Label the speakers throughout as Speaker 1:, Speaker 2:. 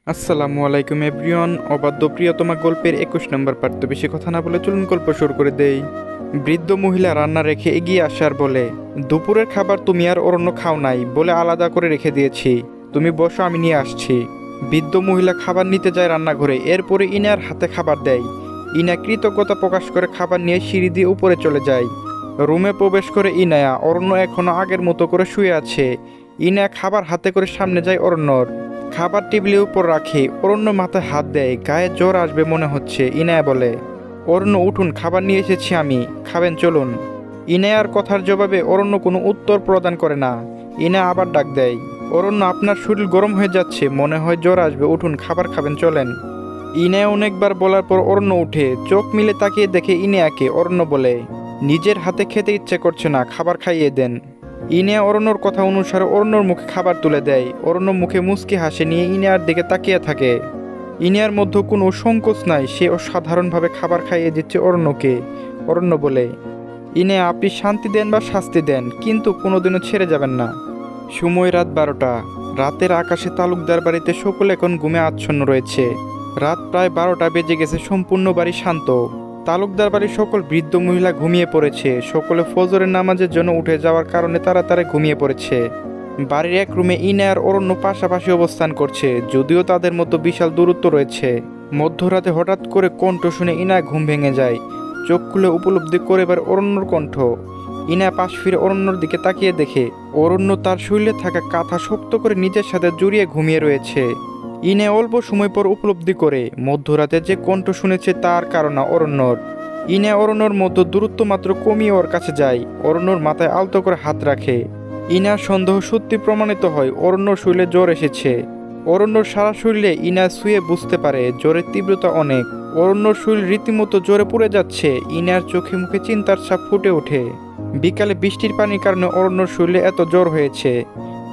Speaker 1: আসসালামু আলাইকুম এভরিওয়ান। অবাধ্য প্রিয়তমা গল্পের 21 নম্বর পার্ট। তো বেশি কথা না বলে চলুন গল্প শুরু করে দেই। বৃদ্ধ মহিলা রান্না রেখে এগিয়ে আসার বলে, দুপুরের খাবার তুমি আর অরণ্য খাও নাই বলে আলাদা করে রেখে দিয়েছি, তুমি বসো, আমি নিয়ে আসছি। বৃদ্ধ মহিলা খাবার নিতে যায় রান্নাঘরে। এরপরে ইনার হাতে খাবার দেয়। ইনা কৃতজ্ঞতা প্রকাশ করে খাবার নিয়ে সিঁড়ি দিয়ে উপরে চলে যায়। রুমে প্রবেশ করে ইনায়া, অরণ্য এখনো আগের মতো করে শুয়ে আছে। ইনা খাবার হাতে করে সামনে যায় অরণ্যর। খাবার টেবিলের উপর রাখে। অরণ্য মাথায় হাত দেয়, গায়ে জ্বর আসবে মনে হচ্ছে। ইনায়া বলে, অরণ্য উঠুন, খাবার নিয়ে এসেছি আমি, খাবেন চলুন। ইনায়ার কথার জবাবে অরণ্য কোনো উত্তর প্রদান করে না। ইনা আবার ডাক দেয়, অরণ্য আপনার শরীর গরম হয়ে যাচ্ছে, মনে হয় জ্বর আসবে, উঠুন খাবার খাবেন চলেন। ইনায়া অনেকবার বলার পর অরণ্য উঠে। চোখ মিলে তাকিয়ে দেখে ইনায়াকে। অরণ্য বলে, নিজের হাতে খেতে ইচ্ছে করছে না, খাবার খাইয়ে দেন। ইনিয়া অরণ্যর কথা অনুসারে অরণ্যর মুখে খাবার তুলে দেয়। অরণ্য মুখে মুচকি হাসি নিয়ে ইনিয়ার দিকে তাকিয়ে থাকে। ইনিয়ার মধ্যে কোনো সংকোচ নাই, সে অসাধারণভাবে খাবার খাইয়ে দিচ্ছে অরণ্যকে। অরণ্য বলে, ইনিয়া আপনি শান্তি দেন বা শাস্তি দেন, কিন্তু কোনোদিনও ছেড়ে যাবেন না। সময় রাত 12টা। রাতের আকাশে তালুকদার বাড়িতে সকলে এখন ঘুমে আচ্ছন্ন রয়েছে। রাত প্রায় 12টা বেজে গেছে, সম্পূর্ণ বাড়ি শান্ত। তালুকদার বাড়ির সকল বৃদ্ধ মহিলা ঘুমিয়ে পড়েছে। সকলে ফজরের নামাজের জন্য উঠে যাওয়ার কারণে তাড়াতাড়ি ঘুমিয়ে পড়েছে। বাড়ির এক রুমে ইনা আর অরণ্য পাশাপাশি অবস্থান করছে, যদিও তাদের মধ্যে বিশাল দূরত্ব রয়েছে। মধ্যরাতে হঠাৎ করে কণ্ঠ শুনে ইনা ঘুম ভেঙে যায়। চোখ খুলে উপলব্ধি করে এবার অরণ্যর কণ্ঠ। ইনা পাশ ফিরে অরণ্যর দিকে তাকিয়ে দেখে অরণ্য তার শরীরে থাকা কাঁথা শক্ত করে নিজের সাথে জড়িয়ে ঘুমিয়ে রয়েছে। ইনে অল্প সময় পর উপলব্ধি করে মধ্যরাতে যে কণ্ঠ শুনেছে তার কারণ অরণ্যর। ইনে অরণ্যর মধ্যে দূরত্ব মাত্র কমিয়ে ওর কাছে যায়। অরণ্যর মাথায় আলতো করে হাত রাখে। ইনার সন্দেহ সত্যি প্রমাণিত হয়, অরণ্যর শরীরে জ্বর এসেছে। অরণ্যর সারা শরীরে ইনা শুয়ে বুঝতে পারে জ্বরের তীব্রতা অনেক। অরণ্যর শরীর রীতিমতো জ্বরে পুড়ে যাচ্ছে। ইনার চোখে মুখে চিন্তার ছাপ ফুটে ওঠে। বিকালে বৃষ্টির পানির কারণে অরণ্যর শরীরে এত জ্বর হয়েছে।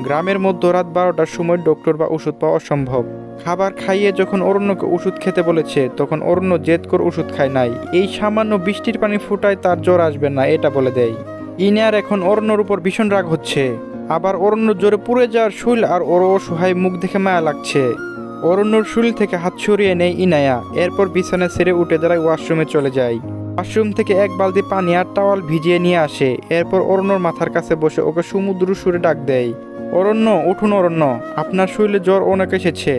Speaker 1: গ্রামের মধ্যে রাত 12টার সময় ডক্টর বা ওষুধ পাওয়া অসম্ভব। খাবার খাইয়ে যখন অরণ্যকে ওষুধ খেতে বলেছে তখন অরণ্য জেদ করে ওষুধ খায় নাই। এই সামান্য বৃষ্টির পানি ফুটায় তার জ্বর আসবে না, এটা বলে দেয়। ইনার এখন অরণ্যর উপর ভীষণ রাগ হচ্ছে। আবার অরণ্য জ্বরে পুড়ে যাওয়ার শরীর আর ওর অসহায় মুখ দেখে মায়া লাগছে। অরণ্যর শরীর থেকে হাত সরিয়ে নেয় ইনায়া। এরপর বিছানা ছেড়ে উঠে দাঁড়ায়, ওয়াশরুমে চলে যায়। ওয়াশরুম থেকে এক বালতি পানি আর টাওয়াল ভিজিয়ে নিয়ে আসে। এরপর অরণ্যর মাথার কাছে বসে ওকে সমুদ্র সুরে ডাক দেয়, অরণ্য উঠুন, অরণ্য আপনার শরীরে জ্বর অনেক এসেছে,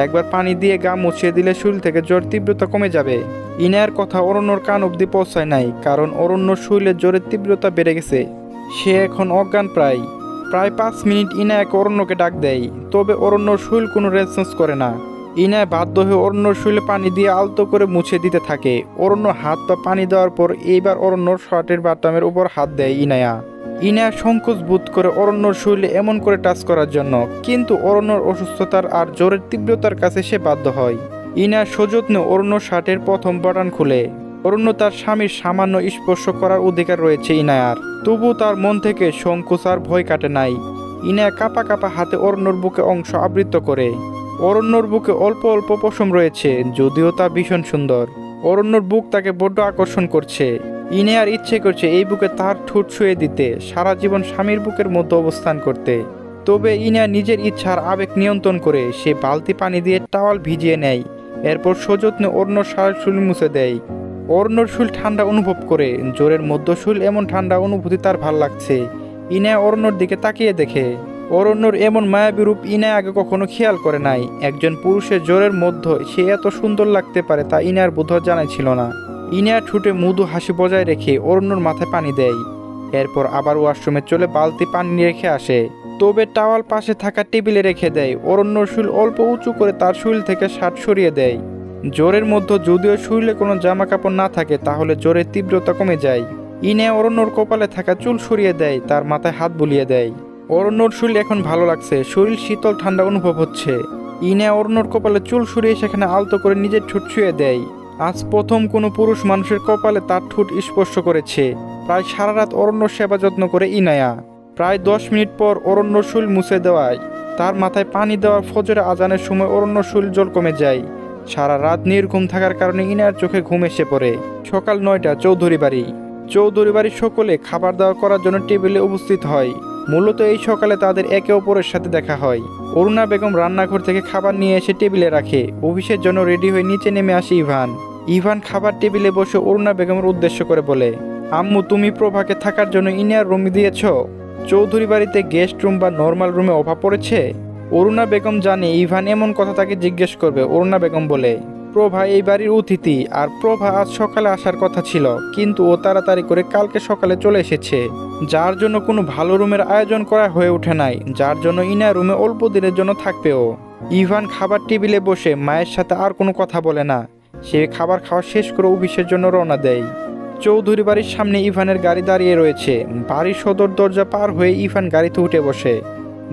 Speaker 1: একবার পানি দিয়ে গা মুছিয়ে দিলে শরীর থেকে জ্বর তীব্রতা কমে যাবে। ইনার কথা অরণ্যর কান অবধি পৌঁছায় নাই, কারণ অরণ্যর শরীরে জ্বরের তীব্রতা বেড়ে গেছে। সে এখন অজ্ঞান প্রায়। প্রায় 5 মিনিট ইনায়াকে অরণ্যকে ডাক দেয়, তবে অরণ্যর শরীর কোনো রেসপন্স করে না। ইনায় বাধ্য হয়ে অরণ্যর শরীরে পানি দিয়ে আলতো করে মুছে দিতে থাকে। অরণ্য হাত পা পানি দেওয়ার পর এইবার অরণ্যর শার্টের বাটামের উপর হাত দেয় ইনায়া। ইনায়া সংকোচ বোধ করে অরণ্যর শরীরে এমন করে টাচ করার জন্য, কিন্তু অরণ্যর অসুস্থতার আর জ্বরের তীব্রতার কাছে সে বাধ্য হয়। ইনায়া সযত্নে অরণ্যর শার্টের প্রথম বাটন খুলে। অরণ্য তার স্বামীর সামান্য স্পর্শ করার অধিকার রয়েছে ইনায়ার, তবু তার মন থেকে সংকোচ আর ভয় কাটে নাই। ইনায়া কাঁপা কাঁপা হাতে অরণ্যর বুকে অংশ আবৃত করে। অরণ্যর বুকে অল্প অল্প পশম রয়েছে, যদিও তা ভীষণ সুন্দর। অরণ্যর বুক তাকে বড্ড আকর্ষণ করছে। ইনায়ার ইচ্ছে করছে এই বুকে তার ঠোঁট ছুঁয়ে দিতে, সারা জীবন স্বামীর বুকের মধ্যে অবস্থান করতে। তবে ইনায়া নিজের ইচ্ছার আবেগ নিয়ন্ত্রণ করে সে বালতি পানি দিয়ে টাওয়াল ভিজিয়ে নেয়। এরপর সযত্নে অরণ্যর সারা শরীর মুছে দেয়। অরণ্যর শরীর ঠান্ডা অনুভব করে। জ্বরের মধ্যে শরীর এমন ঠান্ডা অনুভূতি তার ভাল লাগছে। ইনায়া অরণ্যর দিকে তাকিয়ে দেখে অরণ্যর এমন মায়াবী রূপ ইনায়া আগে কখনো খেয়াল করে নাই। একজন পুরুষের জ্বরের মধ্যে সে এত সুন্দর লাগতে পারে তা ইনায়ার বোধহয় জানাই ছিল না। ইনায়া ঠোঁটে মৃদু হাসি বজায় রেখে অরণ্যর মাথায় পানি দেয়। এরপর আবার ওয়াশরুমে চলে বালতি পানি রেখে আসে, তবে টাওয়াল পাশে থাকা টেবিলে রেখে দেয়। অরণ্যর শরীর অল্প উঁচু করে তার শরীর থেকে শার্ট সরিয়ে দেয়। জ্বরের মধ্যে যদিও শরীরে কোনো জামা কাপড় না থাকে তাহলে জ্বরের তীব্রতা কমে যায়। ইনায়া অরণ্যর কপালে থাকা চুল সরিয়ে দেয়, তার মাথায় হাত বুলিয়ে দেয়। অরণ্যর শরীর এখন ভালো লাগছে, শরীর শীতল ঠান্ডা অনুভব হচ্ছে। ইনায়া অরণ্যর কপালে চুল সরিয়ে সেখানে আলতো করে নিজের ঠোঁট ছুঁয়ে দেয়। আজ প্রথম কোনো পুরুষ মানুষের কপালে তার ঠোঁট স্পর্শ করেছে। প্রায় সারা রাত অরণ্যর সেবা যত্ন করে ইনায়া। প্রায় 10 মিনিট পর অরণ্যর শরীর মুছে দেওয়ায় তার মাথায় পানি দেওয়ার ফজরে আজানের সময় অরণ্যর শরীর জল কমে যায়। সারা রাত নির্ঘুম থাকার কারণে ইনার চোখে ঘুম এসে পড়ে। সকাল 9টা। চৌধুরী বাড়ির সকলে খাবার দাওয়া করার জন্য টেবিলে উপস্থিত হয়। মূলত এই সকালে তাদের একে অপরের সাথে দেখা হয়। অরুণা বেগম রান্নাঘর থেকে খাবার নিয়ে এসে টেবিলে রাখে। অফিসের জন্য রেডি হয়ে নিচে নেমে আসে ইভান। ইভান খাবার টেবিলে বসে অরুণা বেগমের উদ্দেশ্য করে বলে, আম্মু তুমি প্রভাকে থাকার জন্য ইনার রুম দিয়েছ? চৌধুরী বাড়িতে গেস্ট রুম বা নর্মাল রুমে অভাব পড়েছে? অরুণা বেগম জানে ইভান এমন কথা তাকে জিজ্ঞেস করবে। অরুণা বেগম বলে, প্রভা এই বাড়ির অতিথি, আর প্রভা আজ সকালে আসার কথা ছিল, কিন্তু ও তাড়াতাড়ি করে কালকে সকালে চলে এসেছে, যার জন্য কোনো ভালো রুমের আয়োজন করা হয়ে ওঠে নাই, যার জন্য ইনার রুমে অল্প দিনের জন্য থাকবে ও। ইভান খাবার টেবিলে বসে মায়ের সাথে আর কোনো কথা বলে না। সে খাবার খাওয়া শেষ করে অফিসের জন্য রওনা দেয়। চৌধুরী বাড়ির সামনে ইভানের গাড়ি দাঁড়িয়ে রয়েছে। বাড়ির সদর দরজা পার হয়ে ইভান গাড়িতে উঠে বসে।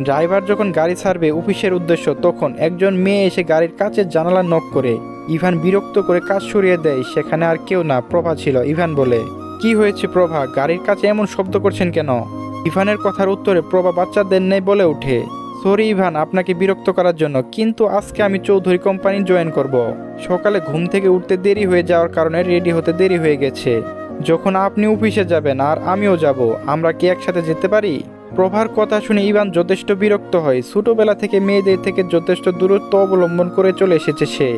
Speaker 1: ড্রাইভার যখন গাড়ি ছাড়বে অফিসের উদ্দেশ্য, তখন একজন মেয়ে এসে গাড়ির কাচের জানালা নক করে। ইভান বিরক্ত করে কাজ সরিয়ে দেয়। সেখানে আর কেউ না, প্রভা ছিল। ইভান বলে, কি হয়েছে প্রভা, গাড়ির কাছে এমন শব্দ করছেন কেন? ইভানের কথার উত্তরে প্রভা বাচ্চাদের নেই বলে ওঠে, সরি ইভান আপনাকে বিরক্ত করার জন্য, কিন্তু আজকে আমি চৌধুরী কোম্পানি জয়েন করব। সকালে ঘুম থেকে উঠতে দেরি হয়ে যাওয়ার কারণে রেডি হতে দেরি হয়ে গেছে। যখন আপনি অফিসে যাবেন আর আমিও যাব, আমরা কি একসাথে যেতে পারি? প্রভার কথা শুনে ইভান যথেষ্ট বিরক্ত হয়। ছোটবেলা থেকে মেয়েদের থেকে যথেষ্ট দূরত্ব অবলম্বন করে চলে এসেছে সে।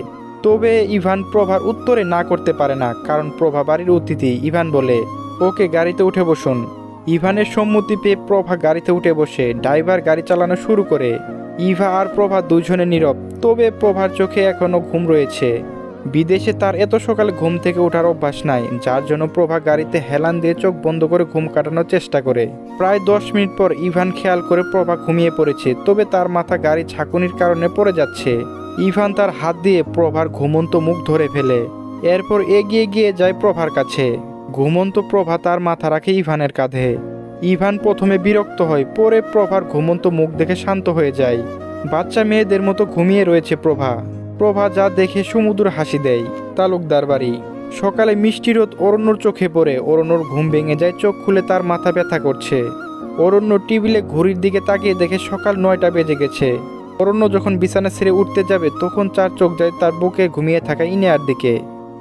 Speaker 1: তবে ইভান প্রভার উত্তরে না করতে পারে না, কারণ প্রভা বাড়ির অতিথি। ইভান বলে, ওকে গাড়িতে উঠে বসুন। ইভানের সম্মতি পেয়ে প্রভা গাড়িতে উঠে বসে। ড্রাইভার গাড়ি চালানো শুরু করে। ইভা আর প্রভা দুজনে নীরব। তবে প্রভার চোখে এখনো ঘুম রয়েছে। বিদেশে তার এত সকালে ঘুম থেকে ওঠার অভ্যাস নাই, যার জন্য প্রভা গাড়িতে হেলান দিয়ে চোখ বন্ধ করে ঘুম কাটানোর চেষ্টা করে। প্রায় 10 মিনিট পর ইভান খেয়াল করে প্রভা ঘুমিয়ে পড়েছে, তবে তার মাথা গাড়ি ঝাঁকুনির কারণে পড়ে যাচ্ছে। ইভান তার হাত দিয়ে প্রভার ঘুমন্ত মুখ ধরে ফেলে। এরপর এগিয়ে গিয়ে যায় প্রভার কাছে। ঘুমন্ত প্রভা তার মাথা রাখে ইভানের কাঁধে। ইভান প্রথমে বিরক্ত হয়, পরে প্রভার ঘুমন্ত মুখ দেখে শান্ত হয়ে যায়। বাচ্চা মেয়েদের মতো ঘুমিয়ে রয়েছে প্রভা। প্রভা যা দেখে সমুদ্র হাসি দেয়। তালুকদার বাড়ি। সকালে মিষ্টি রোদ অরণ্যর চোখে পড়ে। অরণ্যর ঘুম ভেঙে যায়। চোখ খুলে তার মাথা ব্যথা করছে। অরণ্য টেবিলে ঘড়ির দিকে তাকিয়ে দেখে সকাল 9টা বেজে গেছে। অরণ্য যখন বিছানা ছেড়ে উঠতে যাবে, তখন চার চোখ যায় তার বুকে ঘুমিয়ে থাকা ইনায়ার দিকে।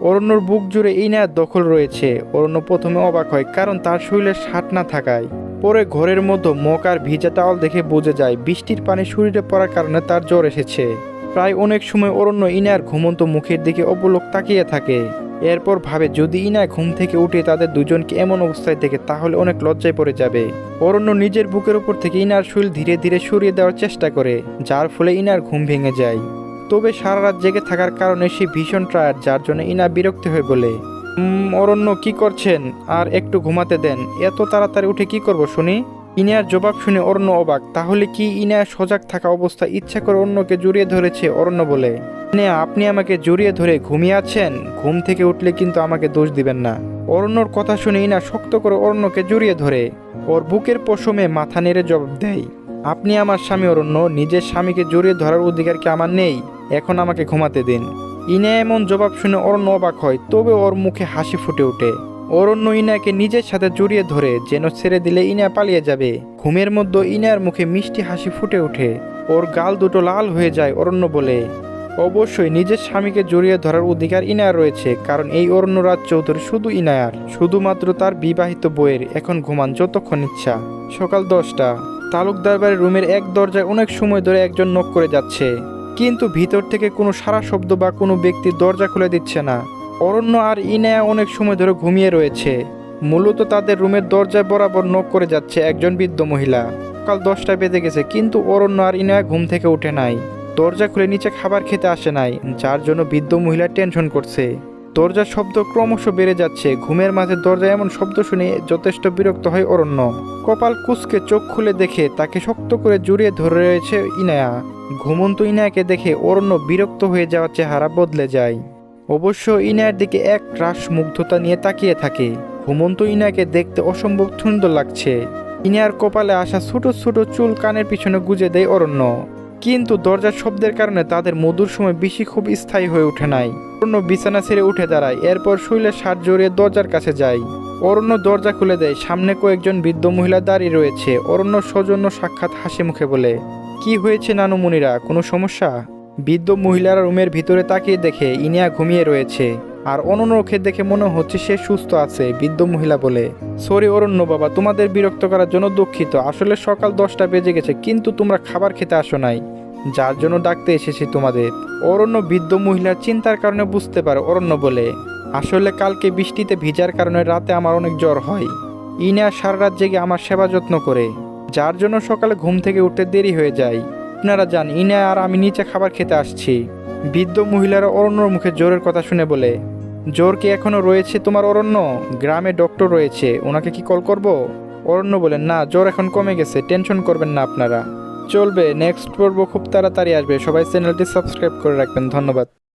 Speaker 1: অরণ্যর বুক জুড়ে ইনায়ার দখল রয়েছে। অরণ্য প্রথমে অবাক হয়, কারণ তার শরীরে শার্ট না থাকায়। পরে ঘরের মধ্যে মগ আর ভিজা টাওয়াল দেখে বোঝা যায় বৃষ্টির পানি শরীরে পড়ার কারণে তার জ্বর এসেছে। প্রায় অনেক সময় অরণ্য ইনায়ার ঘুমন্ত মুখের দিকে অবলোক তাকিয়ে থাকে। এরপর ভাবে যদি ইনায়া ঘুম থেকে উঠে তাদের দুজনকে এমন অবস্থায় দেখে, তাহলে অনেক লজ্জায় পড়ে যাবে। অরণ্য নিজের বুকের উপর থেকে ইনার শরীর ধীরে ধীরে সরিয়ে দেওয়ার চেষ্টা করে, যার ফলে ইনার ঘুম ভেঙে যায়। তবে সারা রাত জেগে থাকার কারণে সে ভীষণ টায়ার্ড, যার জন্য ইনা বিরক্ত হয়ে বলে, অরণ্য কি করছেন, আর একটু ঘুমাতে দেন, এত তাড়াতাড়ি উঠে কি করব শুনি? ইনার জবাব শুনে অরণ্য অবাক। তাহলে কি ইনা সজাগ থাকা অবস্থায় ইচ্ছা করে অরণ্যকে জড়িয়ে ধরেছে? অরণ্য বলে, আপনি আমাকে জড়িয়ে ধরে ঘুমিয়ে আছেন, ঘুম থেকে উঠলে কিন্তু আমাকে দোষ দিবেন না। অরণ্যর কথা শুনে ইনা শক্ত করে অরণ্যকে জড়িয়ে ধরে। ওর বুকের পশমে মাথা নেড়ে জবাব দেয়, আপনি আমার স্বামী অরণ্য, নিজের স্বামীকে জড়িয়ে ধরার অধিকার কি আমার নেই? এখন আমাকে ঘুমাতে দিন। ইনা এমন জবাব শুনে অরণ্য অবাক হয়, তবে ওর মুখে হাসি ফুটে ওঠে। অরণ্য ইনাকে নিজের সাথে জড়িয়ে ধরে, যেন ছেড়ে দিলে ইনা পালিয়ে যাবে। ঘুমের মধ্যে ইনার মুখে মিষ্টি হাসি ফুটে ওঠে। ওর গাল দুটো লাল হয়ে যায়। অরণ্য বলে, অবশ্যই নিজের স্বামীকে জড়িয়ে ধরার অধিকার ইনায়ার রয়েছে, কারণ এই অরণ্যরাজ চৌধুরী শুধু ইনায়ার, শুধুমাত্র তার বিবাহিত বইয়ের। এখন ঘুমান যতক্ষণ ইচ্ছা। সকাল 10টা। তালুকদার বাড়ির রুমের এক দরজায় অনেক সময় ধরে একজন নক করে যাচ্ছে, কিন্তু ভিতর থেকে কোনো সারা শব্দ বা কোনো ব্যক্তি দরজা খুলে দিচ্ছে না। অরণ্য আর ইনায়া অনেক সময় ধরে ঘুমিয়ে রয়েছে। মূলত তাদের রুমের দরজায় বরাবর নক করে যাচ্ছে একজন বৃদ্ধ মহিলা। সকাল 10টা বেজে গেছে, কিন্তু অরণ্য আর ইনায়া ঘুম থেকে উঠে নাই। দরজা খুলে নিচে খাবার খেতে আসে নাই, যার জন্য বৃদ্ধ মহিলা টেনশন করছে। দরজার শব্দ ক্রমশ বেড়ে যাচ্ছে। ঘুমের মাঝে দরজায় এমন শব্দ শুনে যথেষ্ট বিরক্ত হয় অরণ্য। কপাল কুঁচকে চোখ খুলে দেখে তাকে শক্ত করে জড়িয়ে ধরে রয়েছে ইনায়া। ঘুমন্ত ইনায়াকে দেখে অরণ্য বিরক্ত হয়ে যাওয়ার চেহারা বদলে যায়। অবশ্য ইনায়ার দিকে এক রাশ মুগ্ধতা নিয়ে তাকিয়ে থাকে। ঘুমন্ত ইনায়াকে দেখতে অসম্ভব সুন্দর লাগছে। ইনায়ার কপালে আসা ছোট ছোট চুল কানের পিছনে গুজে দেয় অরণ্য। কিন্তু দরজার শব্দের কারণে তাদের মধুর সময় বেশি খুব স্থায়ী হয়ে ওঠে নাই। অরণ্য বিছানা ছেড়ে উঠে দাঁড়ায়। এরপর শৈলের শার্ট জড়িয়ে দরজার কাছে যায়। অরণ্য দরজা খুলে দেয়। সামনে কয়েকজন বৃদ্ধ মহিলা দাঁড়িয়ে রয়েছে। অরণ্য সৌজন্য সাক্ষাৎ হাসি মুখে বলে, কি হয়েছে নানুমণিরা, কোনো সমস্যা? বৃদ্ধ মহিলারা রুমের ভিতরে তাকিয়ে দেখে ইনিয়া ঘুমিয়ে রয়েছে। আর অনন্যকে দেখে মনে হচ্ছে সে সুস্থ আছে, বৃদ্ধ মহিলা বলে। সরি অরণ্য বাবা, তোমাদের বিরক্ত করার জন্য দুঃখিত। আসলে সকাল 10টা বেজে গেছে, কিন্তু তোমরা খাবার খেতে আসো নাই, যার জন্য ডাকতে এসেছি তোমাদের। অরণ্য বৃদ্ধ মহিলার চিন্তার কারণে বুঝতে পারে। অরণ্য বলে, আসলে কালকে বৃষ্টিতে ভিজার কারণে রাতে আমার অনেক জ্বর হয়। ইনা সারা রাত জেগে আমার সেবা যত্ন করে, যার জন্য সকালে ঘুম থেকে উঠতে দেরি হয়ে যায়। আপনারা যান, ইনা আর আমি নিচে খাবার খেতে আসছি। বৃদ্ধ মহিলারা অরণ্যর মুখে জ্বরের কথা শুনে বলে, জ্বর কি এখনো রয়েছে তোমার অরণ্য? গ্রামে ডক্টর রয়েছে, ওনাকে কি কল করব? অরণ্য বলেন, না, জ্বর এখন কমে গেছে, টেনশন করবেন না আপনারা। চলবে, নেক্সট পর্ব খুব তাড়াতাড়ি আসবে। সবাই চ্যানেলটি সাবস্ক্রাইব করে রাখবেন। ধন্যবাদ।